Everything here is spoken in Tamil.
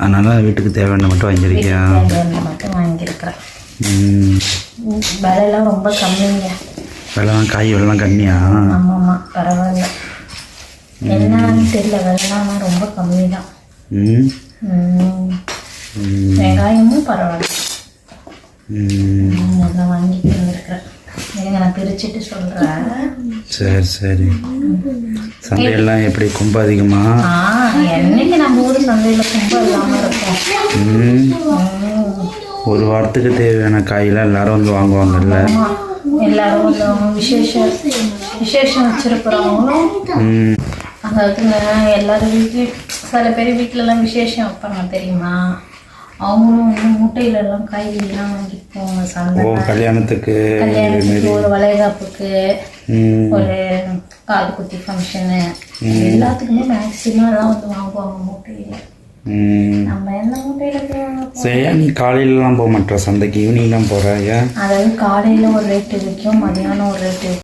அதனால் வீட்டுக்கு தேவையான மட்டும் வாங்கியிருக்கியா? தேவையான மட்டும் வாங்கியிருக்கிறேன். விலைலாம் ரொம்ப கம்மிங்க. விலைலாம் காய் விலைலாம் கம்மியா? ஆமாம்மா, பரவாயில்ல. என்னன்னு தெரியல, விலைலாம் ரொம்ப கம்மி தான். வெங்காயமும் பரவாயில்ல. நான் வாங்கிட்டு வந்துருக்கிறேன். நான் பிரிச்சுட்டு சொல்கிறேன். சரி சரி. சந்தையெல்லாம் எப்படி கும்ப அதிகமா? என்னைக்கு நம்ம ஊர் சந்தையில் கும்ப இல்லாமல் இருக்கும். ஒரு வாரத்துக்கு தேவையான காயெல்லாம் எல்லாரும் வந்து வாங்குவாங்கல்ல. எல்லாரும் வந்து விசேஷம் வச்சிருக்கிறவங்களும், அதாவதுங்க எல்லாரும் வீட்லேயும் சில பேர் வீட்டிலலாம் விசேஷம் வைப்பாங்க தெரியுமா, அவங்களும் வந்து மூட்டையிலலாம் காய்கறிலாம் வாங்கிட்டு போவாங்க சந்தை. கல்யாணத்துக்கு, ஒரு வளைகாப்புக்கு, ஒரு காது குத்தி ஃபங்க்ஷனு, எல்லாத்துக்குமே மேக்சிமம் எல்லாம் வந்து வாங்குவாங்க மூட்டையில். நம்ம என்ன மூட்டையில் போவாங்க. சரி, நீ காலையிலலாம் போக மாட்டேற சந்தைக்கு, ஈவினிங் தான் போகிற? ஏன்? அதாவது காலையில் ஒரு ரேட்டு விற்கும், மதியானம் ஒரு ரேட்டு